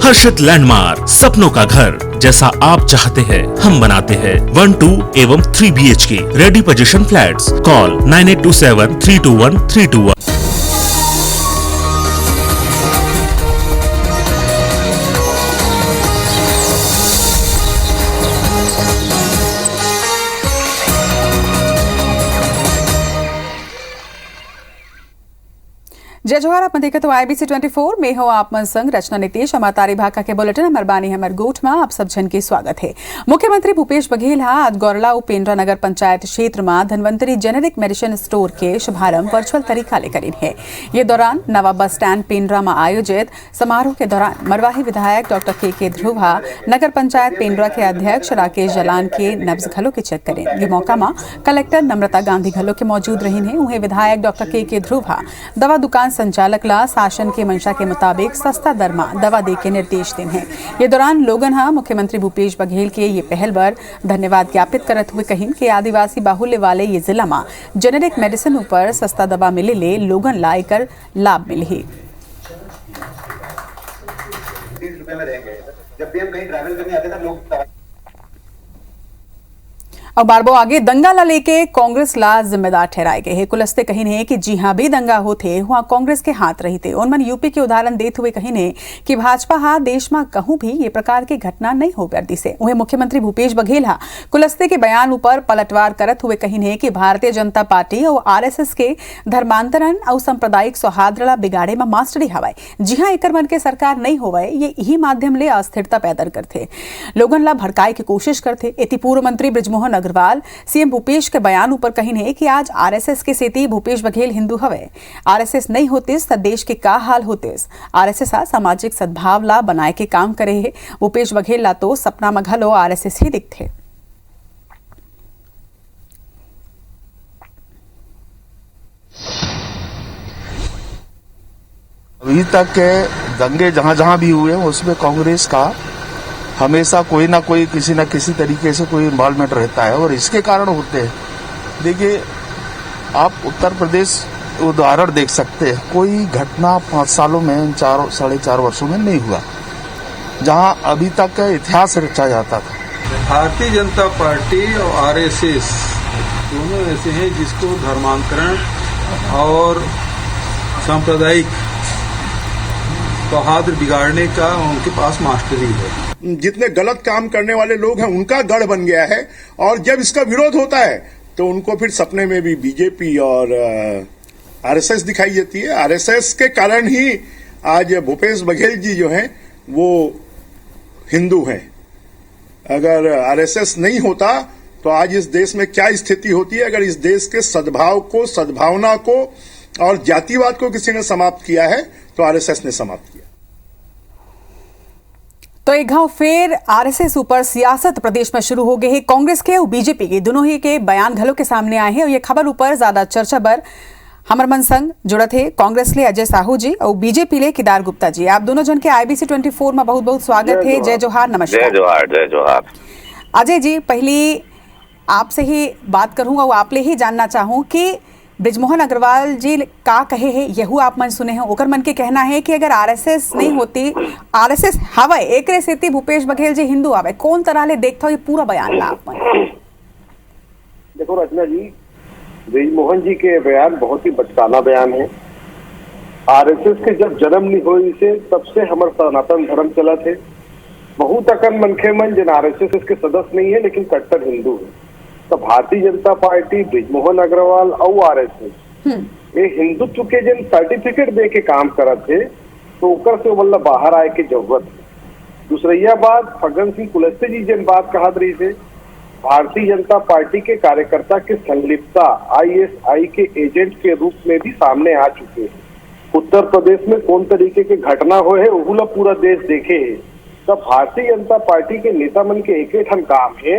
हर्षित landmark, सपनों का घर जैसा आप चाहते हैं हम बनाते हैं। 1, 2 एवं 3 BHK ready position flats. Call 9827321321। जय जोहार। आप देखे तो IBC 24 में हो आप मन संग रचना नीतीश हमारी भाका के बुलेटिन हमार बानी हमार गोठ में आप सब जन के स्वागत है। मुख्यमंत्री भूपेश बघेल आज गौरला पेंड्रा नगर पंचायत क्षेत्र में धनवंतरी जेनेरिक मेडिसिन स्टोर के शुभारंभ वर्चुअल तरीका ले करीन है। ये दौरान नवा बस स्टैंड पेंड्रा में आयोजित समारोह के दौरान मरवाही विधायक डॉक्टर के ध्रुवा, नगर पंचायत पेंड्रा के अध्यक्ष राकेश जलान के नब्ज घलो के चेक करें। ये मौका में कलेक्टर नम्रता गांधी घलो के मौजूद रही है। उन्हें विधायक डॉक्टर के ध्रुवा दवा दुकान संचालक ला शासन के मंशा के मुताबिक सस्ता दर में दवा दे के निर्देश दिन है। ये दौरान लोगन मुख्यमंत्री भूपेश बघेल के ये पहल पर धन्यवाद ज्ञापित करत हुए कहीं के आदिवासी बाहुल्य वाले ये जिला में जेनेरिक मेडिसिन पर सस्ता दवा मिले ले लोगन ला एकर लाभ मिले। जब भी हम कहीं ट्रैवल करने आते थे लोग अब बारबो आगे दंगा ला लेके कांग्रेस ला जिम्मेदार ठहराए गए हैं। कुलस्ते कहीं ने कि जी हाँ भी दंगा होते वहां कांग्रेस के हाथ रही थे। उनमन यूपी के उदाहरण देते हुए कहीं ने कि भाजपा हा देश में कहूं भी ये प्रकार की घटना नहीं हो करती से। उन्हें मुख्यमंत्री भूपेश बघेल हा कुलस्ते के बयान ऊपर पलटवार करत हुए कहीं ने कि भारतीय जनता पार्टी और RSS के धर्मांतरण और सांप्रदायिक सौहार्द ला बिगाड़े में मास्टरी हवाए। जी हाँ एकर मन के सरकार नहीं होवे ये यही माध्यम ले अस्थिरता पैदा करते लोगन ला भड़काए की कोशिश करते। इति पूर्व मंत्री बृजमोहन अग्रवाल सीएम भूपेश के बयान ऊपर कहीं ने कि आज RSS के सेती भूपेश बघेल हिंदू हवे। RSS नहीं होतीस तो देश के का हाल होतीस। RSS सामाजिक सद्भाव ला बनाए के काम करे है। भूपेश बघेल ला तो सपना में घलो RSS ही दिखते। अभी तक के दंगे जहां जहां भी हुए उसमें कांग्रेस का हमेशा कोई ना कोई किसी न किसी तरीके से कोई इन्वॉल्वमेंट रहता है और इसके कारण होते हैं। देखिए आप उत्तर प्रदेश उदाहरण देख सकते हैं। कोई घटना 5 सालों में 4-4.5 वर्षों में नहीं हुआ जहां अभी तक का इतिहास रचा जाता था। भारतीय जनता पार्टी और RSS दोनों ऐसे हैं जिसको धर्मांतरण और सांप्रदायिक सौहार्द बिगाड़ने का उनके पास मास्टरी है। जितने गलत काम करने वाले लोग हैं उनका गढ़ बन गया है और जब इसका विरोध होता है तो उनको फिर सपने में भी बीजेपी और RSS दिखाई देती है। RSS के कारण ही आज भूपेश बघेल जी जो हैं वो हिंदू हैं। अगर RSS नहीं होता तो आज इस देश में क्या स्थिति होती है। अगर इस देश के सद्भाव को, सद्भावना को और जातिवाद को किसी ने समाप्त किया है तो RSS ने समाप्त किया। तो एक घाव फिर RSS ऊपर सियासत प्रदेश में शुरू हो गई है। कांग्रेस के और बीजेपी के दोनों ही के बयान घलों के सामने आए हैं और ये खबर ऊपर ज्यादा चर्चा पर हमर मन संग जुड़त है कांग्रेस ले अजय साहू जी और बीजेपी ले केदार गुप्ता जी। आप दोनों जन के IBC 24 में बहुत बहुत स्वागत है। जय जोहार, नमस्कार। जय जोहार, जय जोहार। अजय जी पहली आपसे ही बात करूंगा और आप ले ही जानना चाहूं कि बृजमोहन अग्रवाल जी का कहे है यहू आप मन सुने हैं। ओकर मन के कहना है कि अगर RSS नहीं होती, RSS हवे एक सेती भूपेश बघेल जी हिंदू आवे। कौन तरह ले देखता हो ये पूरा बयान ला आप मन? देखो रचना जी, बृजमोहन जी के बयान बहुत ही बचकाना बयान है। RSS के जब जन्म नहीं हुई से तब से हमारे सनातन धर्म चला थे। बहुत अकन मनखे मन जिन RSS के सदस्य नहीं है लेकिन कट्टर हिंदू है। तो भारतीय जनता पार्टी, बृजमोहन अग्रवाल और RSS ये हिंदुत्व के जिन सर्टिफिकेट दे के काम करत थे तो ओकर से मतलब बाहर आए की जरूरत है। दूसरिया बात, फग्गन सिंह कुलस्ते जी जिन बात कहत रही थे, भारतीय जनता पार्टी के कार्यकर्ता की संलिप्तता ISI के एजेंट के रूप में भी सामने आ चुके हैं। उत्तर प्रदेश में कौन तरीके के घटना हुए है वो पूरा देश देखे है। तब भारतीय जनता पार्टी के नेता मन के एक ठन काम है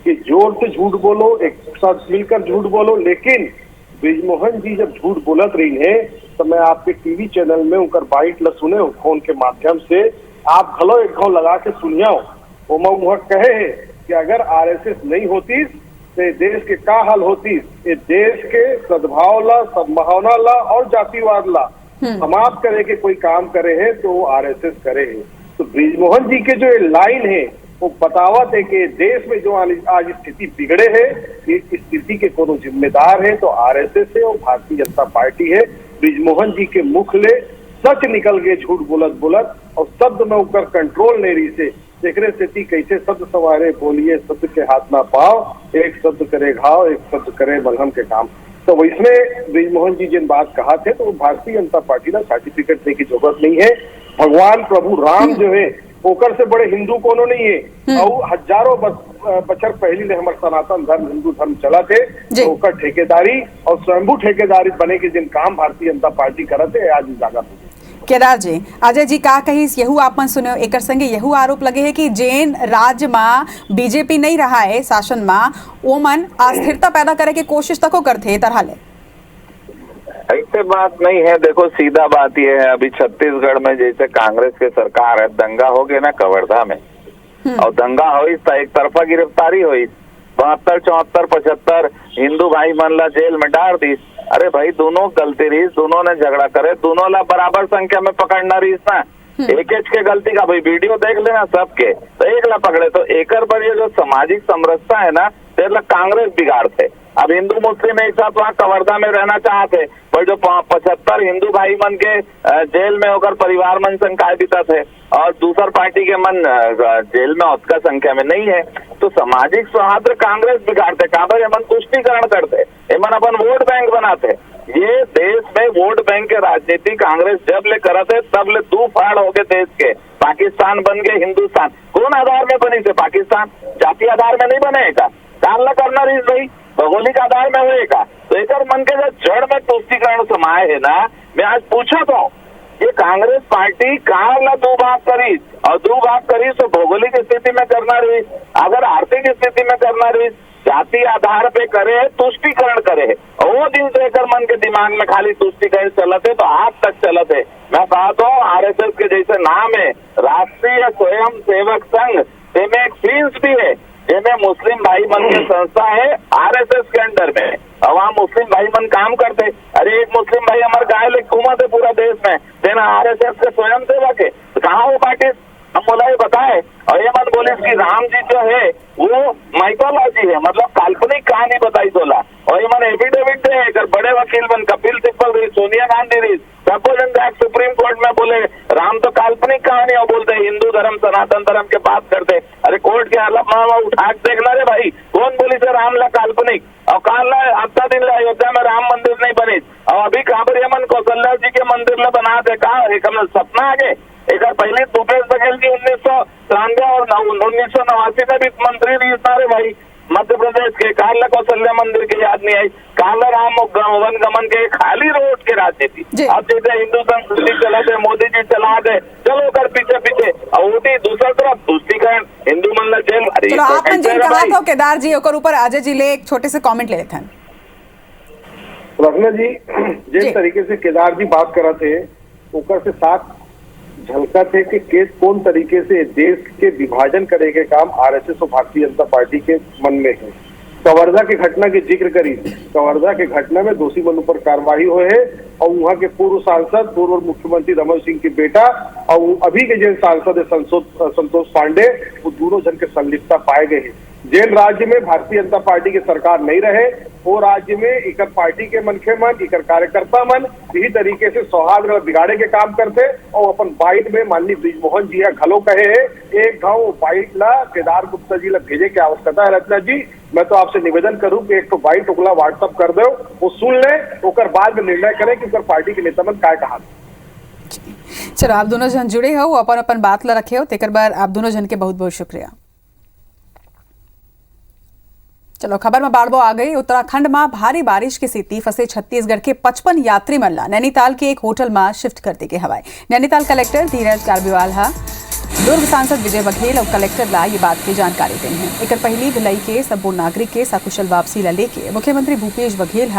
कि जोर से झूठ बोलो, एक साथ मिलकर झूठ बोलो। लेकिन बृजमोहन जी जब झूठ बोलत रही है तो मैं आपके टीवी चैनल में उनकर बाइट ल सुने फोन के माध्यम से, आप घलो एक घाव लगा के सुनियो। वो कहे है कि अगर RSS नहीं होती तो देश के का हाल होती। ये देश के सद्भाव ला, सद्भावना ला और जातिवाद ला समाप्त करे के कोई काम करे है तो RSS करे है। तो बृजमोहन जी के जो ये लाइन है वो बतावत है कि देश में जो आज स्थिति बिगड़े है, इस स्थिति के कोनो जिम्मेदार है तो आरएसएस है और भारतीय जनता पार्टी है। बृजमोहन जी के मुख ले सच निकल गए झूठ बोलत और शब्द में ऊपर कंट्रोल नहीं रही से देखरे स्थिति कैसे शब्द सवारे बोलिए शब्द के हाथ ना पाओ, एक शब्द करे घाव एक शब्द करे मलहम के काम। तो इसमें बृजमोहन जी जिन बात कहा थे तो भारतीय जनता पार्टी ना सर्टिफिकेट देने की जरूरत नहीं है। भगवान प्रभु राम जो है ओकर से बड़े हिंदू कोनो नहीं है और हजारों बछर पहले ने हमारे सनातन धर्म हिंदू धर्म चला थे तो ओकर ठेकेदारी और स्वयंभू ठेकेदारी बने के जिन काम भारतीय जनता पार्टी करते है आज उजागर हो। केदार जी, अजय जी का कही यहू आप मन सुने एक संगे यहू आरोप लगे है कि जैन राज्य में बीजेपी नहीं रहा है शासन में वो मन अस्थिरता पैदा करे की कोशिश तक करते तरह ले। ऐसे बात नहीं है। देखो सीधा बात यह है, अभी छत्तीसगढ़ में जैसे कांग्रेस की सरकार है, दंगा हो गया ना कवर्धा में और दंगा हुई एक तरफा गिरफ्तारी हुई 72, 74, 75 हिंदू भाई मन ला जेल में डाल दी। अरे भाई दोनों गलती रही, दोनों ने झगड़ा करे, दोनों ला बराबर संख्या में पकड़ना रही ना। एक के गलती का भाई वीडियो देख लेना सबके तो एक ला पकड़े तो एक पर ये जो सामाजिक समरसता है ना तेरा कांग्रेस बिगाड़ते। अब हिंदू मुस्लिम एक साथ वहाँ कवर्धा में रहना चाहते पर जो 75 हिंदू भाई मन के जेल में होकर परिवार मन संख्या बीता थे और दूसर पार्टी के मन जेल में उसका संख्या में नहीं है तो सामाजिक सौहार्द कांग्रेस बिगाड़ते। काबर एमन तुष्टिकरण करते, एमन अपन वोट बैंक बनाते। ये देश में वोट बैंक के राजनीति कांग्रेस जब ले करते तब ले दो फाड़ हो गए देश के। पाकिस्तान बन गए हिंदुस्तान, कौन आधार में बनी थे पाकिस्तान? जाति आधार में नहीं बनेगा, काल करना रही भाई भौगोलिक आधार में होएगा। तो एक मन के जो जड़ में तुष्टिकरण समाये है ना, मैं आज पूछा था ये कांग्रेस पार्टी कहाँ ला दो भाग करी और दो भाग करी तो भौगोलिक स्थिति में करना रही, अगर आर्थिक स्थिति में करना रही, जाति आधार पे करे तुष्टिकरण करे और वो दिन से एक मन के दिमाग में खाली तुष्टिकरण चलते तो आज तक चलते। मैं कहता हूँ आरएसएस के जैसे नाम है राष्ट्रीय स्वयं सेवक संघ, में एक प्रिंस भी है जिनमें मुस्लिम भाई मन की संस्था है आरएसएस के अंडर में और वहाँ मुस्लिम भाई मन काम करते। अरे एक मुस्लिम भाई हमारे गाय लेके घूमते पूरा देश में देना आरएसएस के स्वयं सेवक है तो कहाँ वो पार्टी हम बोला बताए। और ये मत बोले कि राम जी जो है वो माइथोलॉजी है, मतलब काल्पनिक कहानी बताई तोला और ये मन एफिडेविट है बड़े वकील बन कपिल सिब्बल रही, सोनिया गांधी रही, सबको जन सुप्रीम कोर्ट में बोले राम तो काल्पनिक कहानी और बोलते हिंदू धर्म सनातन धर्म के बात करते। अरे कोर्ट के हालत में उठा देखना रे भाई कौन बोली से राम ला काल्पनिक और काल हफ्ता दिन ला अयोध्या में राम मंदिर नहीं बनी और अभी काबर यमन कौशल्या जी के मंदिर ला बना दे कहा एक सपना आगे। एक पहले भूपेश बघेल जी 1993 और 1989 में वित्त मंत्री रही सारे भाई मध्य प्रदेश के काला कौशल्या मंदिर की याद नहीं आई, काला राम वन गमन के खाली रोड के राजनीति। अब जैसे हिंदू संस्कृति चला दे मोदी जी चला दे चलो कर पीछे पीछे और दूसरा तरफ तुष्टिकरण हिंदू मन जेल। चलो आपने जिन कहा था केदार जी ओकर ऊपर अजय जी ले एक छोटे से कमेंट ले लेते हैं। रत्ना जी जिस तरीके से केदार जी बात करा थे ओकर से साथ झलका थे कि केस कौन तरीके से देश के विभाजन करे के काम आरएसएस और भारतीय जनता पार्टी के मन में है। कवर्धा की घटना की जिक्र करी, कवर्धा की घटना में दोषी मन पर कार्रवाई हुए है और वहाँ के पूर्व सांसद पूर्व मुख्यमंत्री रमन सिंह की बेटा और अभी के जिन सांसद है संतोष पांडे वो दोनों जन के संलिप्तता पाए गए हैं। जेल राज्य में भारतीय जनता पार्टी की सरकार नहीं रहे वो राज्य में इकर पार्टी के मनखे मन इकर कार्यकर्ता मन यही तरीके से सौहार्द बिगाड़े के काम करते और अपन बाइट में माननीय बृजमोहन जी घलो कहे है एक गाँव बाइट ला केदार गुप्ता जी ला भेजे की आवश्यकता है। रत्ना जी मैं तो आपसे निवेदन करूं कि एक तो बाइट ओकला व्हाट्सअप कर दो वो सुन ले ओकर बाद में निर्णय करें कि ओकर पार्टी के नेता मन काय कहा। चलो आप दोनों जन जुड़े हो अपन अपन बात ला रखे हो तेकर बार आप दोनों जन के बहुत बहुत शुक्रिया। चलो खबर में बाढ़ आ गई। उत्तराखंड में भारी बारिश की स्थिति फंसे छत्तीसगढ़ के 55 यात्री मल्ला नैनीताल के एक होटल में शिफ्ट कर दी गए हवाई। नैनीताल कलेक्टर धीरज कार्बिवाल दुर्ग सांसद विजय बघेल और कलेक्टर ला ये बात की जानकारी दी है। एक पहली भिलाई के सब्बो नागरिक के सकुशल वापसी ला लेके मुख्यमंत्री भूपेश बघेल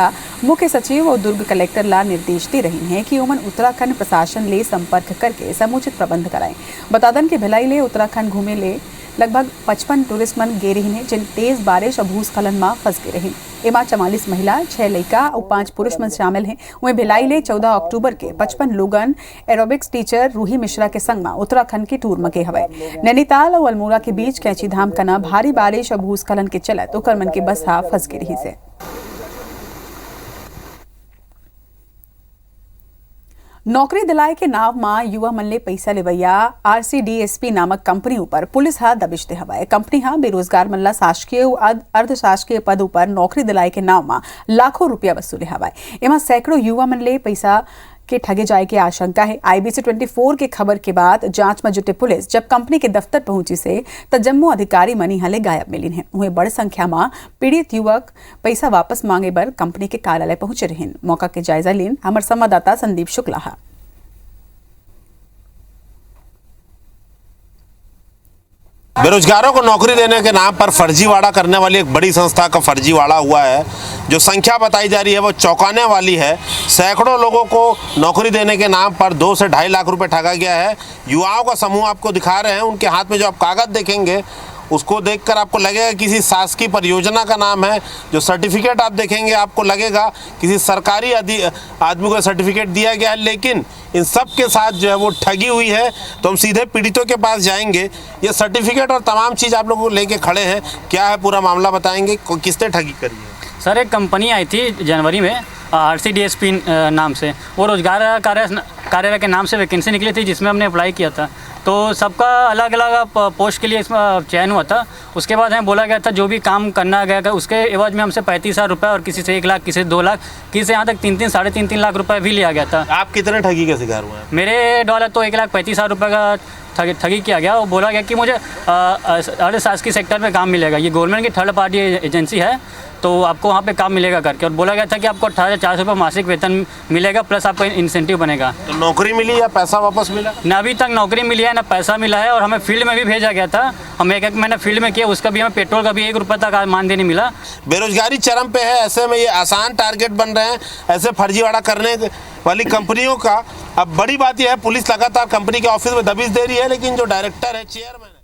मुख्य सचिव और दुर्ग कलेक्टर ला निर्देश दे रही हैं कि उमन उत्तराखंड प्रशासन ले संपर्क करके समुचित प्रबंध कराएं। बता दन कि भिलाई ले उत्तराखंड घूमे ले लगभग 55 टूरिस्ट मन गे रही हैं जिन तेज बारिश और भूस्खलन में फंस गए रही। एमा 44 महिला, 6 लड़का और 5 पुरुष मन शामिल हैं। वहीं भिलाई ले 14 अक्टूबर के 55 लोगन एरोबिक्स टीचर रूही मिश्रा के संग में उत्तराखंड की टूर में गए हवे। नैनीताल और अल्मोड़ा के बीच कैंची धाम कना भारी बारिश और भूस्खलन के चलत ओकर मन के बस हा फंस गई रही से। नौकरी दिलाए के नाव में युवा मन ले पैसा लेवैया RCDSP नामक कंपनी ऊपर पुलिस हा दबिश दे हवाए। कंपनी हा बेरोजगार मन ला शासकीय और अर्धशासकीय पद ऊपर नौकरी दिलाए के नाव में लाखों रुपया वसूले हवाए। एमा सैकड़ों युवा मन ले पैसा के ठगे जाए की आशंका है। IBC 24 के खबर के बाद जांच में जुटे पुलिस जब कंपनी के दफ्तर पहुंची से त जम्मू अधिकारी मनी हले गायब मिलिन है। वहीं बड़ी संख्या में पीड़ित युवक पैसा वापस मांगे बर कंपनी के कार्यालय पहुंचे रहे। मौका के जायजा लेन हमारे संवाददाता संदीप शुक्ला। बेरोजगारों को नौकरी देने के नाम पर फर्जीवाड़ा करने वाली एक बड़ी संस्था का फर्जीवाड़ा हुआ है। जो संख्या बताई जा रही है वो चौंकाने वाली है। सैकड़ों लोगों को नौकरी देने के नाम पर 2 से 2.5 लाख रुपए ठगा गया है। युवाओं का समूह आपको दिखा रहे हैं। उनके हाथ में जो आप कागज देखेंगे उसको देखकर आपको लगेगा किसी शासकीय परियोजना का नाम है। जो सर्टिफिकेट आप देखेंगे आपको लगेगा किसी सरकारी आदमी को सर्टिफिकेट दिया गया है। लेकिन इन सब के साथ जो है वो ठगी हुई है। तो हम सीधे पीड़ितों के पास जाएंगे। ये सर्टिफिकेट और तमाम चीज़ आप लोगों को लेके खड़े हैं। क्या है पूरा मामला बताएंगे, किसने ठगी करी है? सर, एक कंपनी आई थी जनवरी में RCDSP नाम से। वो रोजगार कार्यालय के नाम से वैकेंसी निकली थी जिसमें हमने अप्लाई किया था। तो सबका अलग अलग पोस्ट के लिए इसमें चयन हुआ था। उसके बाद हमें बोला गया था जो भी काम करना गया था उसके एवज में हमसे 35,000 रुपये और किसी से 1 लाख, किसी से 2 लाख, किसी से यहाँ तक 3-3, साढ़े 3 लाख रुपए भी लिया गया था। आप कितने ठगी का शिकार हुए हैं? मेरे द्वारा तो 1,35,000 रुपये का ठगी किया गया। और बोला गया कि मुझे अर्धशासकीय सेक्टर में काम मिलेगा। ये गवर्नमेंट की थर्ड पार्टी एजेंसी है तो आपको वहाँ पे काम मिलेगा करके। और बोला गया था कि आपको 18,400 रुपये मासिक वेतन मिलेगा प्लस आपको इंसेंटिव बनेगा। तो नौकरी मिली या पैसा वापस मिला? ना अभी तक नौकरी मिली है ना पैसा मिला है। और हमें फील्ड में भी भेजा गया था। हम 1 महीना फील्ड में किया, उसका भी हमें पेट्रोल का भी 1 रुपये तक मानदेय नहीं मिला। बेरोजगारी चरम पे है। ऐसे में ये आसान टारगेट बन रहे हैं। ऐसे फर्जीवाड़ा करने वाली कंपनियों का अब बड़ी बात यह है पुलिस लगातार कंपनी के ऑफिस में दबिश दे रही है। लेकिन जो डायरेक्टर है, चेयरमैन है,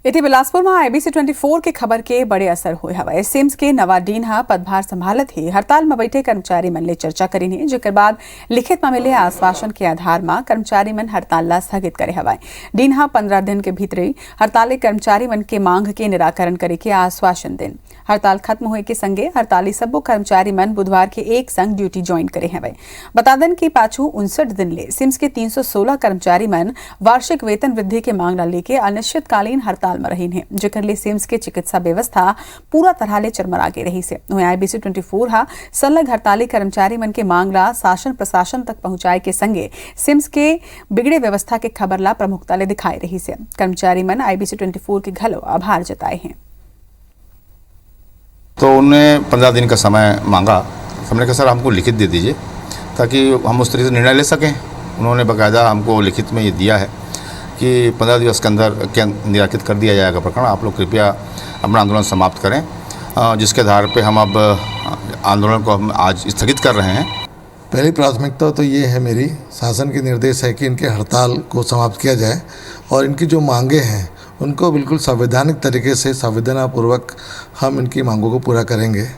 इति बिलासपुर में IBC 24 के खबर के बड़े असर हुए हवा। सिम्स के नवाडीन हा पदभार संभालत ही हड़ताल में बैठे कर्मचारी मन ले चर्चा करी है। जेकर बाद लिखित में मिले आश्वासन के आधार में कर्मचारी मन हड़ताल ला स्थगित करे हवाए। डीन 15 दिन के भीतर हड़ताली कर्मचारी मन के मांग के निराकरण करे के आश्वासन दिन। हड़ताल खत्म हुए के संगे हड़ताली सबो कर्मचारी मन बुधवार के एक संग ड्यूटी ज्वाइन करे हवे। बता दें कि पाछू 59 दिन ले सिम्स के 316 कर्मचारी मन वार्षिक वेतन वृद्धि के मांग लेके अनिश्चितकालीन हड़ताल में रही है। जेकर ले सिम्स के चिकित्सा व्यवस्था पूरा तरह ले चरमरा के रही से। IBC 24 हा सलग हड़ताली कर्मचारी मन के मांग ला शासन प्रशासन तक पहुंचाए के संगे सिम्स के बिगड़े व्यवस्था के खबर ला प्रमुखता ले दिखाई रही से। कर्मचारी मन IBC 24 के घलो आभार जताए हैं। तो उन्होंने 15 दिन का समय मांगा। हमने कहा सर हमको लिखित दे दीजिए ताकि हम उस तरीके से निर्णय ले सकें। उन्होंने बाकायदा हमको लिखित में ये दिया है कि 15 दिवस के अंदर निराकृत कर दिया जाएगा प्रकरण। आप लोग कृपया अपना आंदोलन समाप्त करें। जिसके आधार पे हम अब आंदोलन को हम आज स्थगित कर रहे हैं। पहली प्राथमिकता तो ये है, मेरी शासन के निर्देश है कि इनके हड़ताल को समाप्त किया जाए और इनकी जो मांगे हैं उनको बिल्कुल संवैधानिक तरीके से संवेदनापूर्वक हम इनकी मांगों को पूरा करेंगे।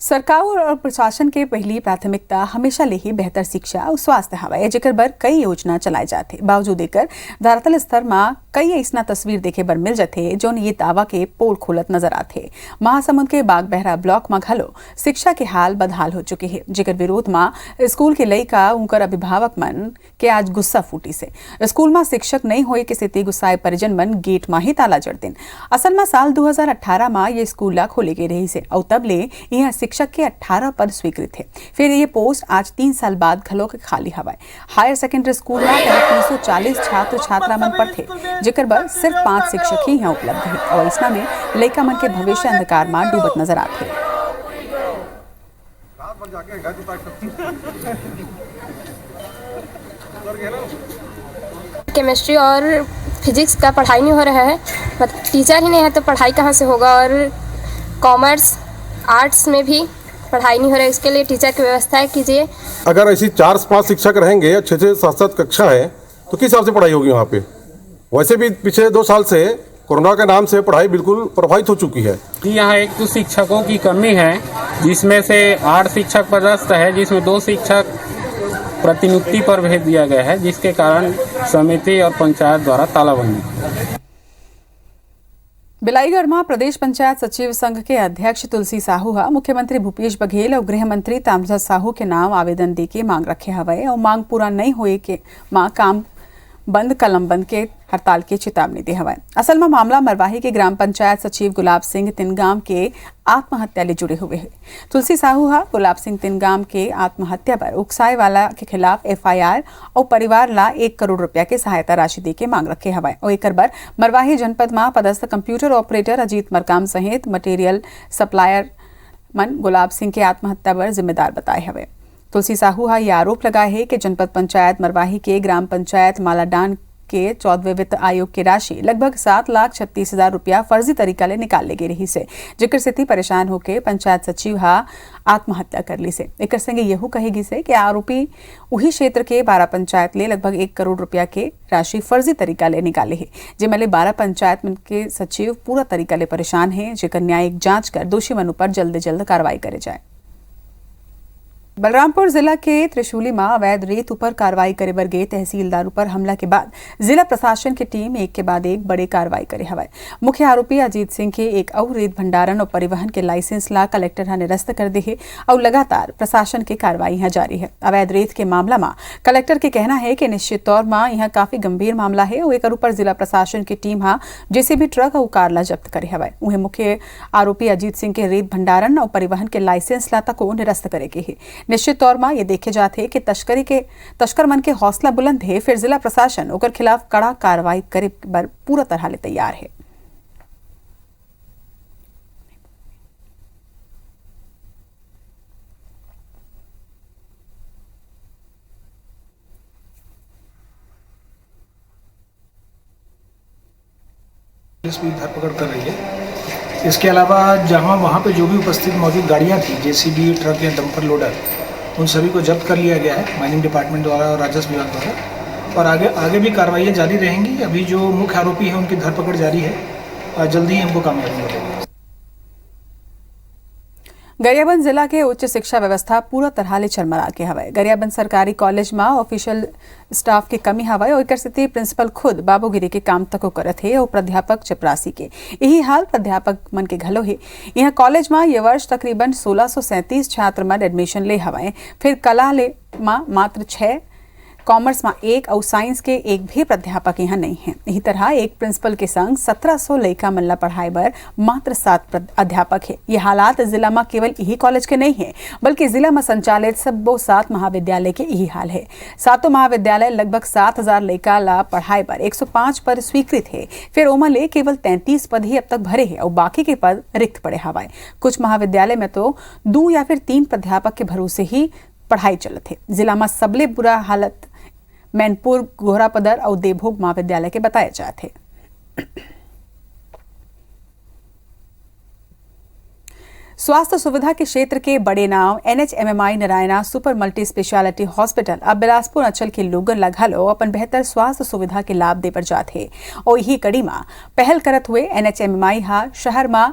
सरकार और प्रशासन के पहली प्राथमिकता हमेशा ले ही बेहतर शिक्षा और स्वास्थ्य हवा। जेकर बर कई योजना चलाए जाते बावजूद देकर धरातल स्तर में कई ऐसा तस्वीर देखे बर मिल जाते जो ये दावा के पोल खोलत नजर आते। महासमुंद के बागबहरा ब्लॉक में घलो शिक्षा के हाल बदहाल हो चुके हैं। जेकर विरोध में स्कूल के लइका उनकर अभिभावक मन के आज गुस्सा फूटी से। स्कूल में शिक्षक नहीं होए के स्थिति गुस्साए परिजन मन गेट में ही ताला जड़ दिन। असल में साल 2018 में ये स्कूल ला खोले गए रही से और तब ले यहाँ शिक्षक के 18 पद स्वीकृत थे। फिर ये पोस्ट आज 3 साल बाद घलो के खाली हवाए। हायर सेकेंडरी स्कूल में 340 छात्र छात्रा मन पर थे जेकर बर सिर्फ 5 शिक्षक ही यहाँ उपलब्ध है और इसमें में लइका मन के भविष्य अंधकार में डूबत नजर आते। केमिस्ट्री और फिजिक्स का पढ़ाई नहीं हो रहा है, मतलब टीचर ही नहीं है तो पढ़ाई कहाँ से होगा। और कॉमर्स आर्ट्स में भी पढ़ाई नहीं हो रहा है, इसके लिए टीचर की व्यवस्था कीजिए। अगर ऐसी 4-5 शिक्षक रहेंगे, 6-6, 7-7 कक्षा है तो किस हिसाब से पढ़ाई होगी वहाँ पे? वैसे भी पिछले 2 साल से कोरोना के नाम से पढ़ाई बिल्कुल प्रभावित हो चुकी है। यहाँ एक तो शिक्षकों की कमी है, जिसमें से 8 शिक्षक पदस्थ है, जिसमें 2 शिक्षक प्रतिनियुक्ति पर भेज दिया गया है, जिसके कारण समिति और पंचायत द्वारा तालाबंदी। बिलाईगढ़ प्रदेश पंचायत सचिव संघ के अध्यक्ष तुलसी साहू मुख्यमंत्री भूपेश बघेल और गृह मंत्री ताम्रध्वज साहू के नाम आवेदन दे के मांग रखे हवे और मांग पूरा नहीं होए के काम बंद कलम बंद के हड़ताल की चेतावनी दी हवा। असल में मामला मरवाही के ग्राम पंचायत सचिव गुलाब सिंह तिनगाम के आत्महत्या ले जुड़े हुए है। तुलसी साहू गुलाब सिंह तिनगाम के आत्महत्या पर उकसाए वाला के खिलाफ FIR और परिवार ला 1 करोड़ रुपया के सहायता राशि दे के मांग रखे हवा और एक बार मरवाही जनपद में पदस्थ कंप्यूटर ऑपरेटर अजीत मरकाम सहित मटेरियल सप्लायर मन गुलाब सिंह के आत्महत्या पर जिम्मेदार बताए हवे। तुलसी साहू ये आरोप लगाए है कि जनपद पंचायत मरवाही के ग्राम पंचायत मालाडान के 14वें वित्त आयोग की राशि लगभग 7,36,000 रुपया फर्जी तरीका ले निकाल ले गई रही से, जिक्र से परेशान होकर पंचायत सचिव आत्महत्या कर ली से। एक संगे यहू कहेगी से कि आरोपी वही क्षेत्र के 12 पंचायत ले लगभग 1 करोड़ रुपया के राशि फर्जी तरीका ले निकाले है, जिसमें 12 पंचायत के सचिव पूरा तरीका ले परेशान है, जेकर न्यायिक जांच कर दोषी मन पर जल्द से जल्द कार्रवाई करे जाए। बलरामपुर जिला के त्रिशूली में अवैध रेत पर कार्रवाई करे बर गए तहसीलदार पर हमला के बाद जिला प्रशासन की टीम एक के बाद एक बड़े कार्रवाई करे हवाए। मुख्य आरोपी अजीत सिंह के एक और रेत भंडारण और परिवहन के लाइसेंस ला कलेक्टर निरस्त कर दे है और लगातार प्रशासन की कार्रवाई यहाँ जारी है। अवैध रेत के मामला में कलेक्टर के कहना है कि निश्चित तौर में यह काफी गंभीर मामला है और एक ऊपर जिला प्रशासन की टीम JCB ट्रक और कार ला जब्त करे हवाए। उन्हें मुख्य आरोपी अजीत सिंह के रेत भंडारण और परिवहन के लाइसेंस ला तक निरस्त करेगी है। निश्चित तौर में ये देखे जाते कि तस्कर मन के हौसला बुलंद है, फिर जिला प्रशासन ओकर खिलाफ कड़ा कार्रवाई करे बर पूरा तरह ले तैयार है। पुलिस भी धरपकड़ कर रही है। इसके अलावा जहां वहां पे जो भी उपस्थित मौजूद गाड़ियां थी, JCB ट्रक या डंपर लोडर, उन सभी को जब्त कर लिया गया है माइनिंग डिपार्टमेंट द्वारा और राजस्व विभाग द्वारा, और आगे भी कार्रवाइयाँ जारी रहेंगी। अभी जो मुख्य आरोपी हैं उनकी धरपकड़ जारी है और जल्दी ही हमको कामयाबी मिलेगी। गरियाबंद जिला के उच्च शिक्षा व्यवस्था पूरा तरह ले चरमरा के हवाए। गरियाबंद सरकारी कॉलेज में ऑफिशियल स्टाफ की कमी हवाए और एक स्थिति प्रिंसिपल खुद बाबूगिरी के काम तक करत है और प्राध्यापक चपरासी के यही हाल प्राध्यापक मन के घलो है। यहाँ कॉलेज में ये वर्ष तकरीबन 1637 छात्र मन एडमिशन ले हवाए। फिर कला ले मात्र 6, कॉमर्स में 1 और साइंस के एक भी प्राध्यापक यहाँ नहीं है। इसी तरह एक प्रिंसिपल के संग 1700 लड़का मल्ला पढ़ाई बर मात्र 7 अध्यापक है। ये हालात जिला में केवल यही कॉलेज के नहीं है, बल्कि जिला में संचालित सबो 7 महाविद्यालय के यही हाल है। 7 महाविद्यालय लगभग 7000 लड़का ला पढ़ाई पर 105 पद स्वीकृत है। फिर ओमा ले केवल 33 पद ही अब तक भरे हैं और बाकी के पद रिक्त पड़े हवाए। कुछ महाविद्यालय में तो 2 या फिर 3 प्राध्यापक के भरोसे ही पढ़ाई चलत है। जिला में सबले बुरा हालत मैनपुर, गोहरापदर और देवभोग महाविद्यालय के बताए जाते हैं। स्वास्थ्य सुविधा के क्षेत्र के बड़े नाम NHMMI Narayana super multi speciality hospital अब बिलासपुर अंचल के लोगन लगलो अपन बेहतर स्वास्थ्य सुविधा के लाभ दे पर जाते और यही कड़ी में पहल करत हुए NHMMI शहर में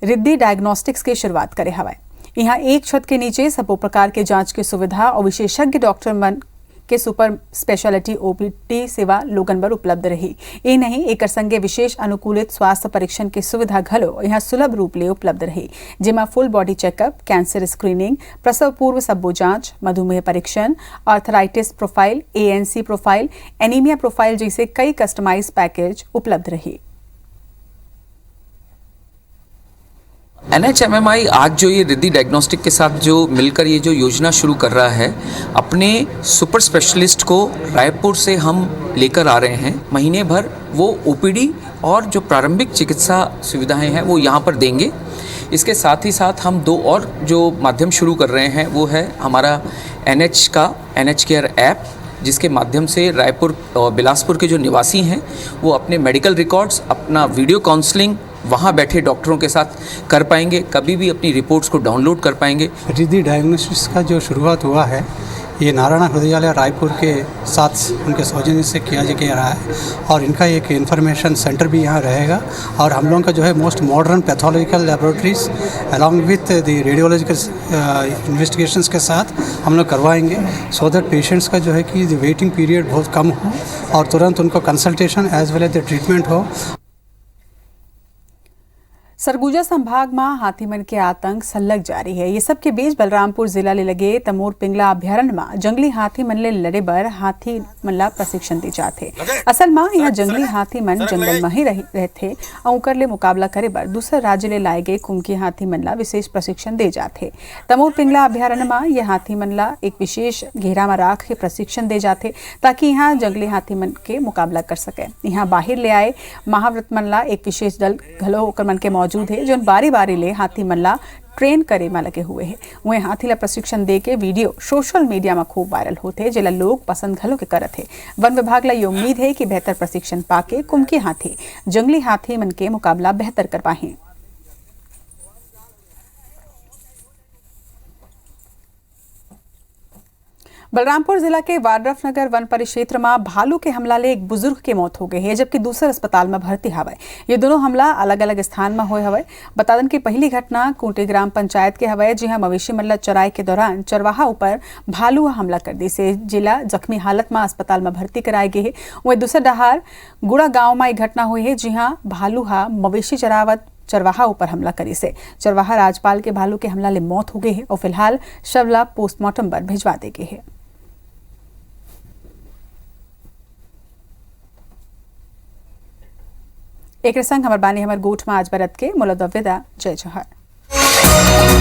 रिद्धि डायग्नोस्टिक्स की शुरुआत करे हवाए। यहाँ एक छत के नीचे सब प्रकार के जांच की सुविधा और विशेषज्ञ डॉक्टर मन के सुपर स्पेशलिटी OPD सेवा लोगन बर उपलब्ध रही। ये नहीं एक संगे विशेष अनुकूलित स्वास्थ्य परीक्षण की सुविधा घलो यहाँ सुलभ रूप ले उपलब्ध रही, जिमा full body checkup, cancer screening, प्रसव पूर्व सब्बो जांच, मधुमेह परीक्षण, arthritis profile, ANC profile, anaemia profile जैसे कई कस्टमाइज पैकेज उपलब्ध रही। NHMMI आज जो ये रिद्धि डायग्नोस्टिक के साथ जो मिलकर ये जो योजना शुरू कर रहा है, अपने सुपर स्पेशलिस्ट को रायपुर से हम लेकर आ रहे हैं। महीने भर वो OPD और जो प्रारंभिक चिकित्सा सुविधाएं हैं वो यहाँ पर देंगे। इसके साथ ही साथ हम 2 और जो माध्यम शुरू कर रहे हैं वो है हमारा NH का NH केयर ऐप, जिसके माध्यम से रायपुर और बिलासपुर के जो निवासी हैं वो अपने मेडिकल रिकॉर्ड्स, अपना वीडियो काउंसलिंग वहाँ बैठे डॉक्टरों के साथ कर पाएंगे, कभी भी अपनी रिपोर्ट्स को डाउनलोड कर पाएंगे। रिद्धि डायग्नोस्टिक्स का जो शुरुआत हुआ है ये नारायण हृदयालय रायपुर के साथ उनके सौजन्य से किया जा रहा है और इनका एक इन्फॉर्मेशन सेंटर भी यहाँ रहेगा और हम लोगों का जो है most modern pathological laboratories along with the radiological investigations के साथ हम लोग करवाएंगे सो दैट पेशेंट्स का जो है कि वेटिंग पीरियड बहुत कम हो और तुरंत उनको consultation as well as the treatment हो। सरगुजा संभाग में हाथीमन के आतंक सलग जारी है। ये सब के बीच बलरामपुर जिला ले लगे तमोर पिंगला अभ्यारण्य में जंगली हाथी मन ले लड़े बर हाथी मन ला प्रशिक्षण दी जाते। असल में यह जंगली हाथी मन जंगल में ही रहते और उकर ले मुकाबला करे बर दूसरे राज्य ले लाए गए कुमकी हाथी मन ला विशेष प्रशिक्षण दे जाते। तमोर पिंगला अभ्यारण्य में यह हाथी मन ला एक विशेष घेरा में राख के प्रशिक्षण दे जाते ताकि यहाँ जंगली हाथी मन के मुकाबला कर सके। यहाँ बाहर ले आए महाव्रत मन ला एक विशेष दल घलो ओकर मन के मौजूद है जो बारी बारी ले हाथी मन ला ट्रेन करे में लगे हुए हैं। वहीं हाथी ला प्रशिक्षण दे के वीडियो सोशल मीडिया में खूब वायरल होते जिला लोग पसंद घलो के करत है। वन विभाग ला ये उम्मीद है कि बेहतर प्रशिक्षण पाके कुमकी हाथी जंगली हाथी मन के मुकाबला बेहतर कर पाए। बलरामपुर जिला के वाड्रफनगर वन परिक्षेत्र में भालू के हमला ले एक बुजुर्ग के मौत हो गई है जबकि दूसरे अस्पताल में भर्ती हवे। ये दोनों हमला अलग अलग स्थान में हुए हवे। बता दें कि पहली घटना कोटे ग्राम पंचायत के हवे जहां मवेशी मल्ला चराई के दौरान चरवाहा ऊपर भालू हमला कर दी से जिला जख्मी हालत में अस्पताल में भर्ती कराई गई है। वहीं दूसरे डहार गुड़ा गाँव में एक घटना हुई है जहाँ भालू मवेशी चरावत चरवाहा ऊपर हमला करी से चरवाहा राजपाल के भालू के हमला ले मौत हो गई है और फिलहाल शवला पोस्टमार्टम पर भिजवा दी गई है। एक संग हमार बानी हमार गोठ में आज बरत के मुलद विदा। जय जोहर।